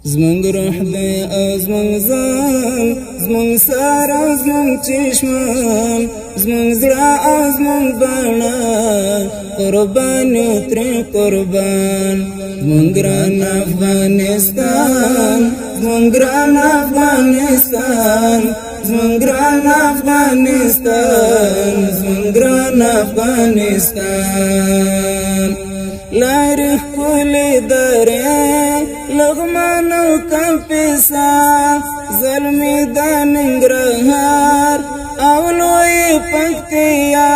زمونږ روح دی او زمونږ ځان، زمونږ سر او زمونږ چشمان، زمونږ زړه او زمونږ بڼه، قربان یو ترې قربان. زمونږ ګران افغانستان، زمونږ ګران افغانستان، زمونږ ګران افغانستان، زمونږ ګران افغانستان. لارې ښکلې درې لغمان او کاپیسا، زلمي د ننګرهار او لوی پکتیا،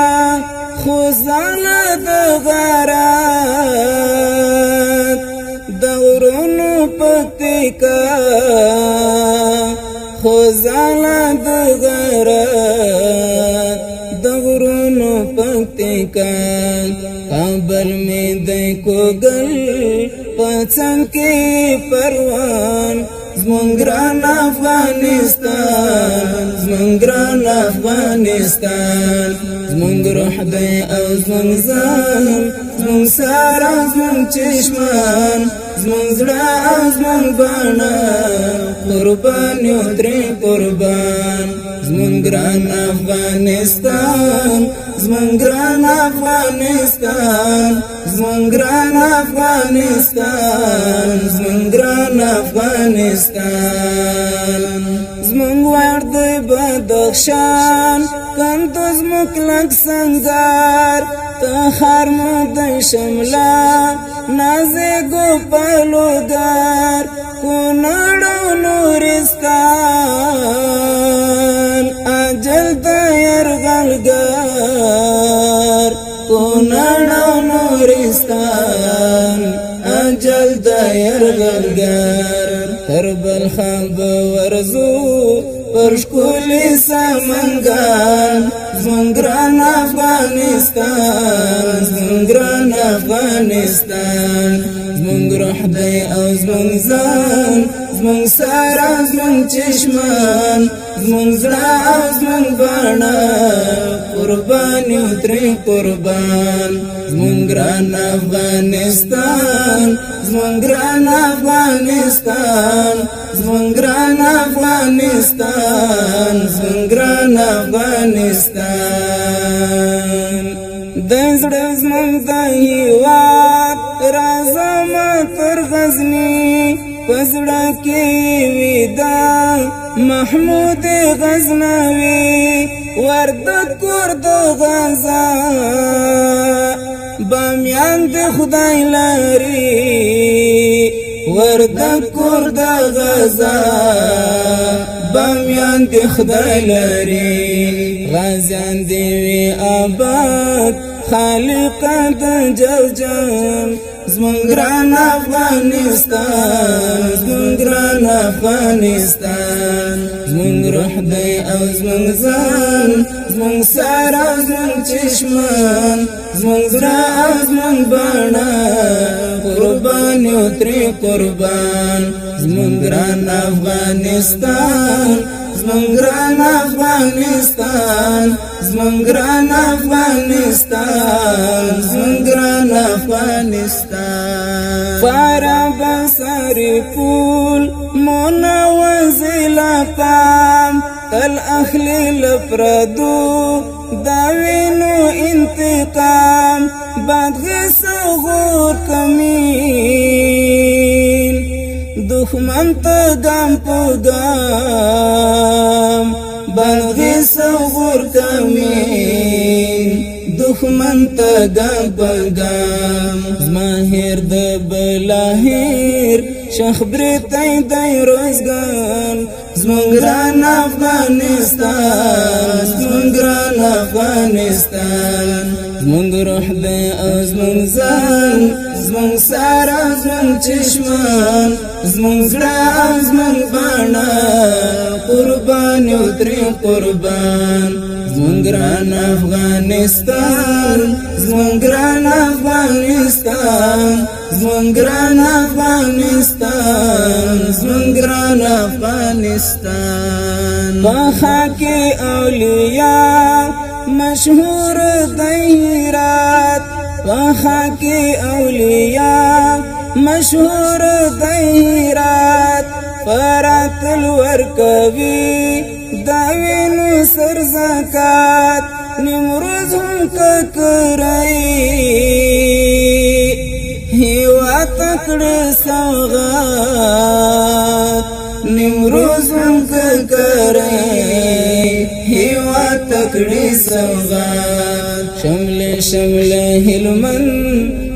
خوزانه د غرات د غرونو پکتیکا، خوزانه د غرات د غرونو پکتیکا. کابل می دی کوګل پڅنګ کې پروان، زمونږ ګران افغانستان، زمونږ ګران افغانستان. زمونږ روح دی او زمونږ ځان، زمونږ سر او زمونږ چشمان، زمونږ زړه او زمونږ بڼه، قربان یو ترې قربان. زمونږ ګران افغانستان، زمونږ ګران افغانستان، زمونږ ګران افغانستان، زمونږ ګران افغانستان. زمونږ وړ دی بدخشان، کندوز مو کلک سنګار، تخار مو دی شمله، نازیږو پهلودار، کونړ او نورستان، اجل د یرغلګر، کونړ او نورستان، اجل د یرغلګر. تر بلخان به ورځو پر ښکلي سمنګان، زمونږ ګران افغانستان، زمونږ ګران افغانستان. زمونږ روح دی او زمونږ ځان، زمونږ سر او زمونږ چشمان، زمونږ زړه او زمونږ بڼه، قربان یو ترې قربان. زمونږ ګران افغانستان، زمونږ ګران افغانستان، زمونږ ګران افغانستان، زمونږ ګران افغانستان. د زړه زمونږ د هېواد راځم تر غزني، په زړه کې وي د محمود غزنوي، وردګ کور د غزا، بامیان د خدای لري، وردګ کور د غزا، بامیان د خدای لري. غازیان دی وی آباد، خالق د جوجم، زمونږ ګران افغانستان، زمونږ ګران افغانستان. زمونږ روح دی او زمونږ ځان، زمونږ سر او زمونږ چشمان، زمونږ زړه او زمونږ بڼه، قربان یو ترې قربان. زمونږ ګران افغانستان، زمونږ ګران افغانستان، زمونږ ګران افغانستان، زمونږ ګران افغانستان. فارا بسری پول منوزل پام، تل اخلی لپردو داوینو انتقام، بدغس غور کمین، دښمن ته ګام په ګام، بدغس غور کمین، دښمن ته ګام په ګام. زما هیر د بلاهیر شیخ بریتی دی روزګان، زمونږ ګران افغانستان، زمونږ ګران افغانستان. زمونږ روح دی او زمونږ ځان، زمونږ سر او زمونږ چشمان، زمونږ زړه او زمونږ بڼه، قربان یو ترې قربان. زمونږ ګران افغانستان، زمونږ ګران افغانستان، زمونږ ګران افغانستان، زمونږ ګران افغانستان. په خاک اولیاء مشهور دی هرات، په خاک اولیاء مشهور دی هرات، فراتل ورکوي دا وینو سر زکات نیمروز هم ککرئی هیوا تکڑی سوغات نیمروز هم ککرئی هیوا تکڑی سوغات شمل شمل هلمن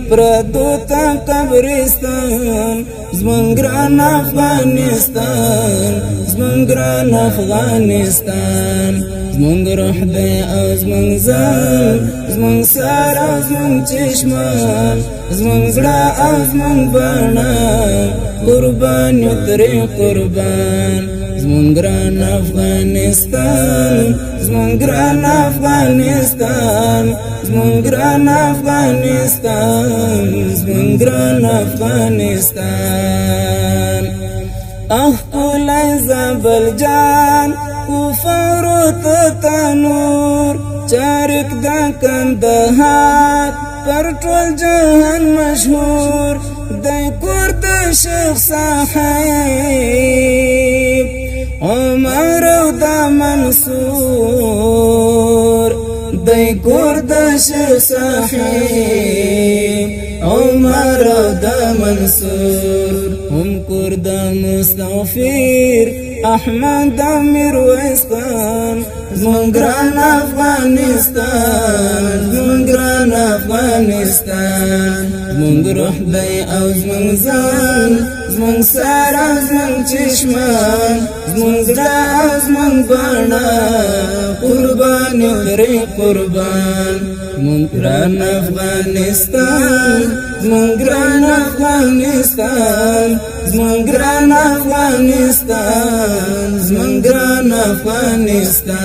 پردو تا قبرستان زمون گران افغانستان زمون گران افغانستان زمون روح دی او زمون زن زمون سار او زمون چشمان زمون زړه او زمون بڼه قربان یو ترې قربان زمون گران افغانستان زمون گران افغانستان زمون گران افغانستان زمون گران افغانستان کولای زابل جان کفر تنور چارک دا کندهار پر ټول جهان مشهور دی کور د شیخ صاحب عمر او دا منصور دی کور د شیخ صاحب عمر او دا منصور هم کور د مستغفر احمد میرویس خان زمون گران افغانستان زمون گران افغانستان زمون روح دی او زمون زن زمون سر او زمون چشمان زمون زړه او زمون بڼه قربان یو ترې قربان زمون گران افغانستان زمون گران افغانستان زمون گران افغانستان زمون گران افغانستان